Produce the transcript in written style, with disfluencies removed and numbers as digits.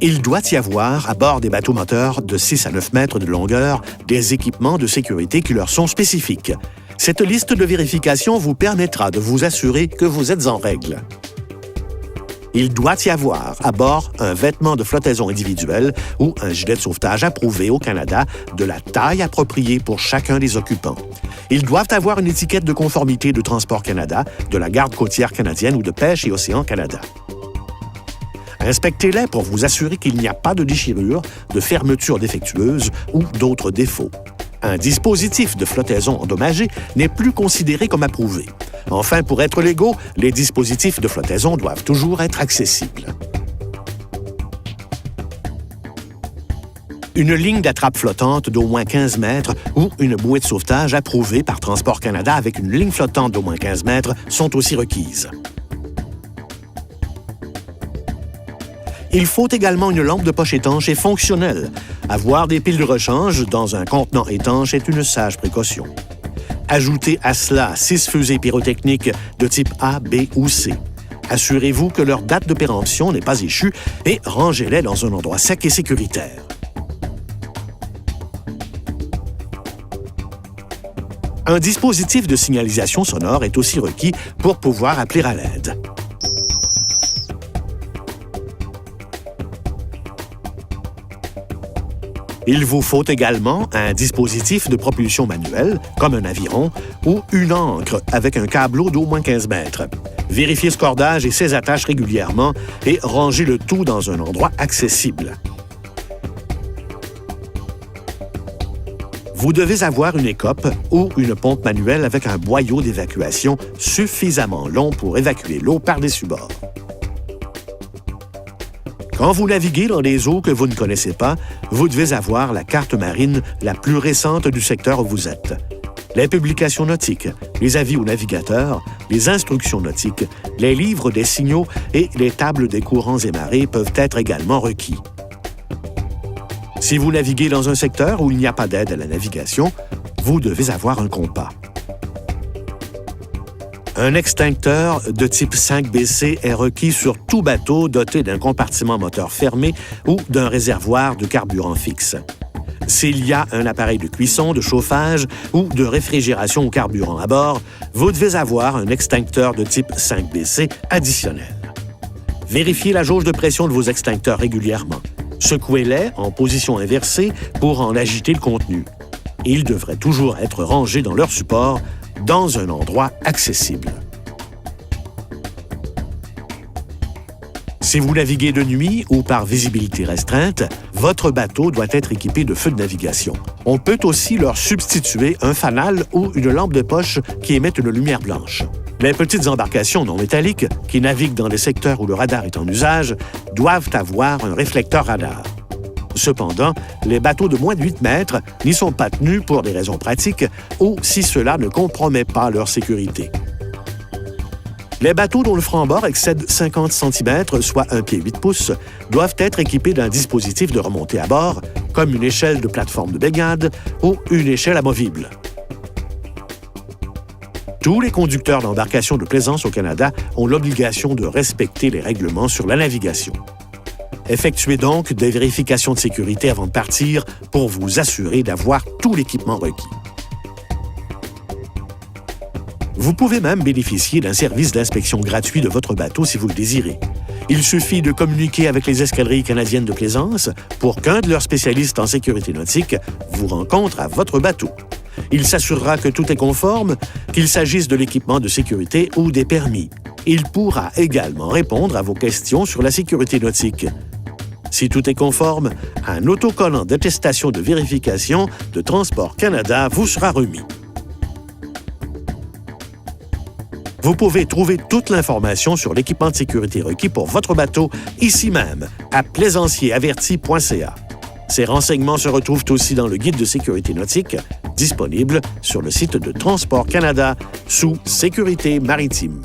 Il doit y avoir, à bord des bateaux moteurs de 6 à 9 mètres de longueur, des équipements de sécurité qui leur sont spécifiques. Cette liste de vérification vous permettra de vous assurer que vous êtes en règle. Il doit y avoir à bord un vêtement de flottaison individuel ou un gilet de sauvetage approuvé au Canada de la taille appropriée pour chacun des occupants. Ils doivent avoir une étiquette de conformité de Transport Canada, de la Garde côtière canadienne ou de Pêche et Océan Canada. Inspectez-les pour vous assurer qu'il n'y a pas de déchirure, de fermeture défectueuse ou d'autres défauts. Un dispositif de flottaison endommagé n'est plus considéré comme approuvé. Enfin, pour être légaux, les dispositifs de flottaison doivent toujours être accessibles. Une ligne d'attrape flottante d'au moins 15 mètres ou une bouée de sauvetage approuvée par Transport Canada avec une ligne flottante d'au moins 15 mètres sont aussi requises. Il faut également une lampe de poche étanche et fonctionnelle. Avoir des piles de rechange dans un contenant étanche est une sage précaution. Ajoutez à cela 6 fusées pyrotechniques de type A, B ou C. Assurez-vous que leur date de péremption n'est pas échue et rangez-les dans un endroit sec et sécuritaire. Un dispositif de signalisation sonore est aussi requis pour pouvoir appeler à l'aide. Il vous faut également un dispositif de propulsion manuelle, comme un aviron, ou une ancre avec un câbleau d'au moins 15 mètres. Vérifiez ce cordage et ses attaches régulièrement et rangez le tout dans un endroit accessible. Vous devez avoir une écope ou une pompe manuelle avec un boyau d'évacuation suffisamment long pour évacuer l'eau par-dessus bord. Quand vous naviguez dans des eaux que vous ne connaissez pas, vous devez avoir la carte marine la plus récente du secteur où vous êtes. Les publications nautiques, les avis aux navigateurs, les instructions nautiques, les livres des signaux et les tables des courants et marées peuvent être également requis. Si vous naviguez dans un secteur où il n'y a pas d'aide à la navigation, vous devez avoir un compas. Un extincteur de type 5BC est requis sur tout bateau doté d'un compartiment moteur fermé ou d'un réservoir de carburant fixe. S'il y a un appareil de cuisson, de chauffage ou de réfrigération au carburant à bord, vous devez avoir un extincteur de type 5BC additionnel. Vérifiez la jauge de pression de vos extincteurs régulièrement. Secouez-les en position inversée pour en agiter le contenu. Ils devraient toujours être rangés dans leur support dans un endroit accessible. Si vous naviguez de nuit ou par visibilité restreinte, votre bateau doit être équipé de feux de navigation. On peut aussi leur substituer un fanal ou une lampe de poche qui émettent une lumière blanche. Les petites embarcations non métalliques qui naviguent dans les secteurs où le radar est en usage doivent avoir un réflecteur radar. Cependant, les bateaux de moins de 8 mètres n'y sont pas tenus pour des raisons pratiques ou si cela ne compromet pas leur sécurité. Les bateaux dont le franc-bord excède 50 cm, soit 1 pied 8 pouces, doivent être équipés d'un dispositif de remontée à bord, comme une échelle de plateforme de baignade ou une échelle amovible. Tous les conducteurs d'embarcations de plaisance au Canada ont l'obligation de respecter les règlements sur la navigation. Effectuez donc des vérifications de sécurité avant de partir pour vous assurer d'avoir tout l'équipement requis. Vous pouvez même bénéficier d'un service d'inspection gratuit de votre bateau si vous le désirez. Il suffit de communiquer avec les escadrilles canadiennes de plaisance pour qu'un de leurs spécialistes en sécurité nautique vous rencontre à votre bateau. Il s'assurera que tout est conforme, qu'il s'agisse de l'équipement de sécurité ou des permis. Il pourra également répondre à vos questions sur la sécurité nautique. Si tout est conforme, un autocollant d'attestation de vérification de Transport Canada vous sera remis. Vous pouvez trouver toute l'information sur l'équipement de sécurité requis pour votre bateau ici même, à plaisanciersaverti.ca. Ces renseignements se retrouvent aussi dans le guide de sécurité nautique, disponible sur le site de Transport Canada sous Sécurité maritime.